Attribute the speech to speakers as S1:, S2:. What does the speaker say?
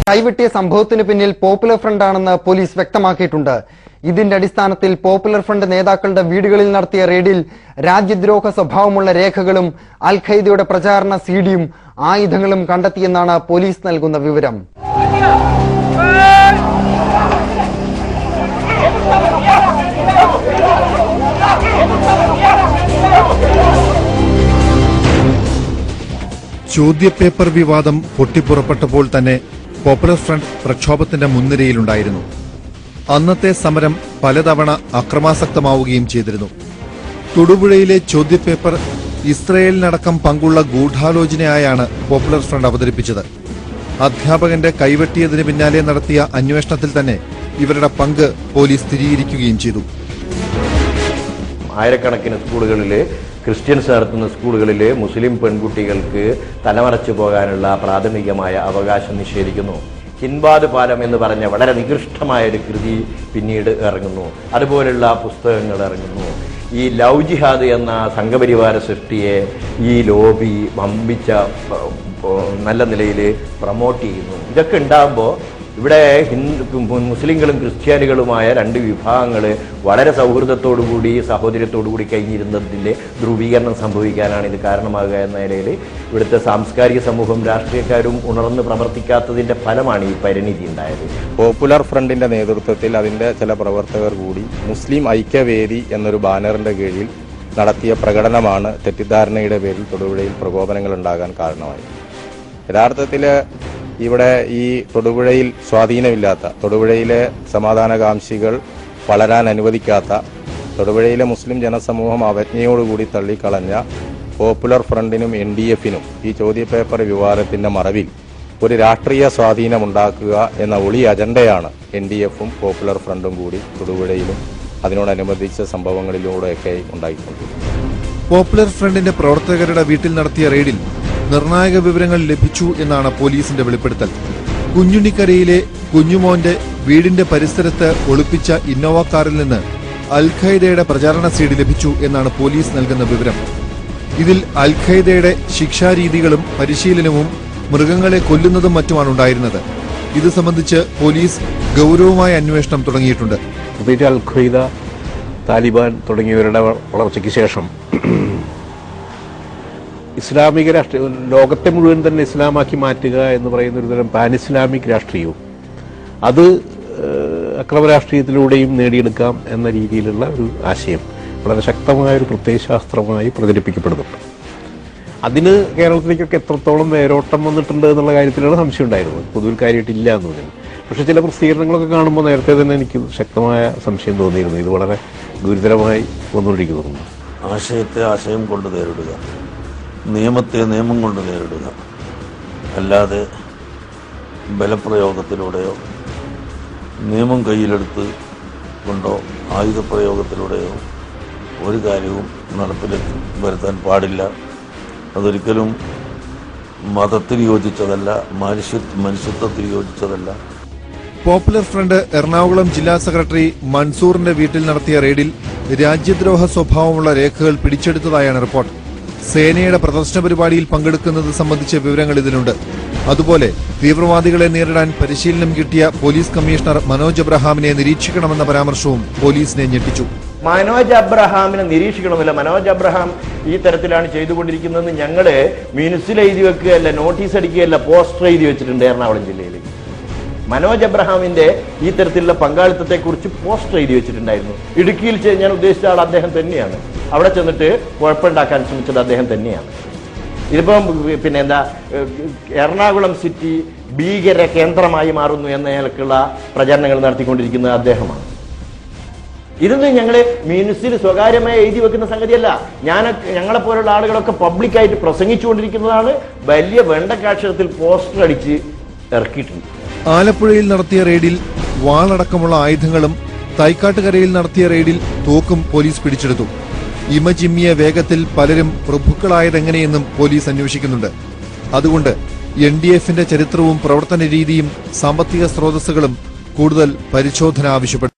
S1: കൈവെട്ടിയ സംഭവത്തിന് പിന്നിൽ popular front ആണെന്ന് പോലീസ് വ്യക്തമാക്കിയിട്ടുണ്ട്. ഇതിന്റെ അടിസ്ഥാനത്തിൽ പോപ്പുലർ ഫ്രണ്ട് നേതാക്കളുടെ വീടുകളിൽ നടത്തിയ റെയ്ഡിൽ രാജ്യദ്രോഹ സ്വഭാവമുള്ള രേഖകളും അൽ ഖൈദയുടെ പ്രചാരണ സിഡിയും ആയുധങ്ങളും കണ്ടെത്തിയെന്നാണ് പോലീസ് നൽകുന്ന വിവരം.
S2: ചോദ്യപേപ്പർ വിവാദം പൊട്ടിപ്പുറപ്പെട്ടപ്പോൾ തന്നെ പോപ്പുലർ ഫ്രണ്ട് പ്രക്ഷോഭത്തിന്റെ മുൻനിരയിലുണ്ടായിരുന്നു. അന്നത്തെ സമരം പലതവണ അക്രമാസക്തമാവുകയും ചെയ്തിരുന്നു. തൊടുപുഴയിലെ ചോദ്യപേപ്പർ ഇസ്രയേലിനടക്കം പങ്കുള്ള ഗൂഢാലോചനയായാണ് പോപ്പുലർ ഫ്രണ്ട് അവതരിപ്പിച്ചത്. അധ്യാപകന്റെ കൈവെട്ടിയതിന് പിന്നാലെ നടത്തിയ അന്വേഷണത്തിൽ തന്നെ ഇവരുടെ പങ്ക് പോലീസ് സ്ഥിരീകരിക്കുകയും ചെയ്തു.
S3: ആയിരക്കണക്കിന് സ്കൂളുകളിലെ ക്രിസ്ത്യൻസ് നടത്തുന്ന സ്കൂളുകളിലെ മുസ്ലിം പെൺകുട്ടികൾക്ക് തലമറച്ചു പോകാനുള്ള പ്രാഥമികമായ അവകാശം നിഷേധിക്കുന്നു. ഹിൻബാദ് പാലം എന്ന് പറഞ്ഞ വളരെ നികൃഷ്ടമായ ഒരു കൃതി പിന്നീട് ഇറങ്ങുന്നു. അതുപോലുള്ള പുസ്തകങ്ങൾ ഇറങ്ങുന്നു. ഈ ലവ് ജിഹാദ് എന്ന സംഘപരിവാര സൃഷ്ടിയെ ഈ ലോബി വമ്പിച്ച നല്ല നിലയിൽ പ്രൊമോട്ട് ചെയ്യുന്നു. ഇതൊക്കെ ഉണ്ടാകുമ്പോൾ ഇവിടെ മുസ്ലിങ്ങളും ക്രിസ്ത്യാനികളുമായ രണ്ട് വിഭാഗങ്ങൾ വളരെ സൗഹൃദത്തോടുകൂടി സഹോദര്യത്തോടുകൂടി കഴിഞ്ഞിരുന്നതിൻ്റെ ധ്രുവീകരണം സംഭവിക്കാനാണ് ഇത് കാരണമാകുക എന്ന നിലയിൽ ഇവിടുത്തെ സാംസ്കാരിക സമൂഹം രാഷ്ട്രീയക്കാരും ഉണർന്ന് പ്രവർത്തിക്കാത്തതിൻ്റെ ഫലമാണ് ഈ പരിണിതി ഉണ്ടായത്.
S4: പോപ്പുലർ ഫ്രണ്ടിന്റെ നേതൃത്വത്തിൽ അതിന്റെ ചില പ്രവർത്തകർ കൂടി മുസ്ലിം ഐക്യവേദി എന്നൊരു ബാനറിന്റെ കീഴിൽ നടത്തിയ പ്രകടനമാണ് തെറ്റിദ്ധാരണയുടെ പേരിൽ തൊടുപുഴയിൽ പ്രകോപനങ്ങൾ ഉണ്ടാകാൻ കാരണമായി. യഥാർത്ഥത്തിൽ ഇവിടെ ഈ തൊടുപുഴയിൽ സ്വാധീനമില്ലാത്ത, തൊടുപുഴയിലെ സമാധാനകാംക്ഷികൾ വളരാൻ അനുവദിക്കാത്ത, തൊടുപുഴയിലെ മുസ്ലിം ജനസമൂഹം അവജ്ഞയോടുകൂടി തള്ളിക്കളഞ്ഞ പോപ്പുലർ ഫ്രണ്ടിനും NDF-നും ഈ ചോദ്യപേപ്പർ വിവാദത്തിന്റെ മറവിൽ ഒരു രാഷ്ട്രീയ സ്വാധീനമുണ്ടാക്കുക എന്ന ഒളി അജണ്ടയാണ് NDF-ഉം പോപ്പുലർ ഫ്രണ്ടും കൂടി തൊടുപുഴയിലും അതിനോടനുബന്ധിച്ച സംഭവങ്ങളിലൂടെയൊക്കെ ഉണ്ടായിക്കൊണ്ടിരിക്കുന്നത്.
S2: പോപ്പുലർ ഫ്രണ്ടിന്റെ പ്രവർത്തകരുടെ വീട്ടിൽ നടത്തിയ റെയ്ഡിൽ നിർണായക വിവരങ്ങൾ ലഭിച്ചു എന്നാണ് പോലീസിന്റെ വെളിപ്പെടുത്തൽ. കുഞ്ഞുണ്ണിക്കരയിലെ കുഞ്ഞുമോന്റെ വീടിന്റെ പരിസരത്ത് ഒളിപ്പിച്ച ഇന്നോവ കാറിൽ നിന്ന് അൽ ഖൈദയുടെ പ്രചാരണ സീഡ് ലഭിച്ചു എന്നാണ് പോലീസ് നൽകുന്ന വിവരം. ഇതിൽ അൽ ഖൈദയുടെ ശിക്ഷാരീതികളും പരിശീലനവും മൃഗങ്ങളെ കൊല്ലുന്നതും മറ്റുമാണ് ഉണ്ടായിരുന്നത്. ഇത് സംബന്ധിച്ച് പോലീസ് ഗൌരവമായ അന്വേഷണം തുടങ്ങിയിട്ടുണ്ട്.
S5: അൽ ഖൈദ, താലിബാൻ തുടങ്ങിയവരുടെ വളർച്ചയ്ക്ക് ശേഷം ഇസ്ലാമിക രാഷ്ട്രീയം ലോകത്തെ മുഴുവൻ തന്നെ ഇസ്ലാമാക്കി മാറ്റുക എന്ന് പറയുന്ന ഒരു തരം പാൻ ഇസ്ലാമിക് രാഷ്ട്രീയവും അത് അക്രമ രാഷ്ട്രീയത്തിലൂടെയും നേടിയെടുക്കാം എന്ന രീതിയിലുള്ള ഒരു ആശയം വളരെ ശക്തമായ ഒരു പ്രത്യയശാസ്ത്രമായി പ്രചരിപ്പിക്കപ്പെടുന്നുണ്ട്. അതിന് കേരളത്തിലേക്കൊക്കെ എത്രത്തോളം വേരോട്ടം വന്നിട്ടുണ്ട് എന്നുള്ള കാര്യത്തിലാണ് സംശയം ഉണ്ടായിരുന്നത്. പൊതുവിൽ കാര്യമായിട്ടില്ല എന്ന് പറഞ്ഞു. പക്ഷേ ചില പ്രസിദ്ധീകരണങ്ങളൊക്കെ കാണുമ്പോൾ നേരത്തെ തന്നെ എനിക്ക് ശക്തമായ സംശയം തോന്നിയിരുന്നു. ഇത് വളരെ ഗുരുതരമായി വന്നുകൊണ്ടിരിക്കുന്നുണ്ട്.
S6: ആശയത്തെ ആശയം കൊണ്ട് നേരിടുക, നിയമത്തെ നിയമം കൊണ്ട് നേരിടുക, അല്ലാതെ ബലപ്രയോഗത്തിലൂടെയോ നിയമം കയ്യിലെടുത്ത് കൊണ്ടോ ആയുധപ്രയോഗത്തിലൂടെയോ ഒരു കാര്യവും നടപ്പിൽ വരുത്താൻ പാടില്ല. അതൊരിക്കലും മതത്തിന് യോജിച്ചതല്ല, മനുഷ്യത്വത്തിന് യോജിച്ചതല്ല.
S2: പോപ്പുലർ ഫ്രണ്ട് എറണാകുളം ജില്ലാ സെക്രട്ടറി മൻസൂറിന്റെ വീട്ടിൽ നടത്തിയ റെയ്ഡിൽ രാജ്യദ്രോഹ സ്വഭാവമുള്ള രേഖകൾ പിടിച്ചെടുത്തതായാണ് റിപ്പോർട്ട്. സേനയുടെ പ്രദർശന പരിപാടിയിൽ പങ്കെടുക്കുന്നത് സംബന്ധിച്ച വിവരങ്ങൾ ഇതിലുണ്ട്. അതുപോലെ തീവ്രവാദികളെ നേരിടാൻ പരിശീലനം കിട്ടിയ പോലീസ് കമ്മീഷണർ മനോജ് അബ്രഹാമിനെ നിരീക്ഷിക്കണമെന്ന പരാമർശവും പോലീസിനെ ഞെട്ടിച്ചു.
S3: മനോജ് അബ്രഹാമിനെ നിരീക്ഷിക്കണമെന്നില്ല. മനോജ് അബ്രഹാം ഈ തരത്തിലാണ് ചെയ്തുകൊണ്ടിരിക്കുന്നതെന്ന് ഞങ്ങള് മിനിറ്റ്സിൽ എഴുതി വെക്കുകയല്ല, നോട്ടീസ് അടിക്കുകയല്ല, പോസ്റ്റർ എഴുതി വെച്ചിട്ടുണ്ട് എറണാകുളം ജില്ലയിൽ. മനോജ് അബ്രഹാമിന്റെ ഈ തരത്തിലുള്ള പങ്കാളിത്തത്തെക്കുറിച്ച് പോസ്റ്റർ എഴുതി വെച്ചിട്ടുണ്ടായിരുന്നു. ഇടുക്കിയിൽ ഞാൻ ഉദ്ദേശിച്ച ആൾ അദ്ദേഹം തന്നെയാണ്. അവിടെ ചെന്നിട്ട് കുഴപ്പമുണ്ടാക്കാൻ ശ്രമിച്ചത് അദ്ദേഹം തന്നെയാണ്. ഇതിപ്പം പിന്നെ എന്താ, എറണാകുളം സിറ്റി ഭീകര കേന്ദ്രമായി മാറുന്നു എന്ന നിലക്കുള്ള പ്രചരണങ്ങൾ നടത്തിക്കൊണ്ടിരിക്കുന്നത് അദ്ദേഹമാണ്. ഇതൊന്നും ഞങ്ങൾ മ്യൂണിസിൽ സ്വകാര്യമായി എഴുതി വെക്കുന്ന സംഗതിയല്ല. ഞങ്ങളെപ്പോലുള്ള ആളുകളൊക്കെ പബ്ലിക്കായിട്ട് പ്രസംഗിച്ചുകൊണ്ടിരിക്കുന്നതാണ്. വലിയ വെണ്ടക്കാക്ഷരത്തിൽ പോസ്റ്റർ അടിച്ച് ഇറക്കിയിട്ടുണ്ട്.
S2: ആലപ്പുഴയിൽ നടത്തിയ റെയ്ഡിൽ വാളടക്കമുള്ള ആയുധങ്ങളും തൈക്കാട്ടുകരയിൽ നടത്തിയ റെയ്ഡിൽ തോക്കും പോലീസ് പിടിച്ചെടുത്തു. ഇമജിമ്മിയ വേഗത്തിൽ പലരും പ്രഭുക്കളായതെങ്ങനെയെന്നും പോലീസ് അന്വേഷിക്കുന്നുണ്ട്. അതുകൊണ്ട് NDF-ന്റെ ചരിത്രവും പ്രവർത്തന രീതിയും സാമ്പത്തിക സ്രോതസ്സുകളും കൂടുതൽ പരിശോധന ആവശ്യപ്പെട്ടു.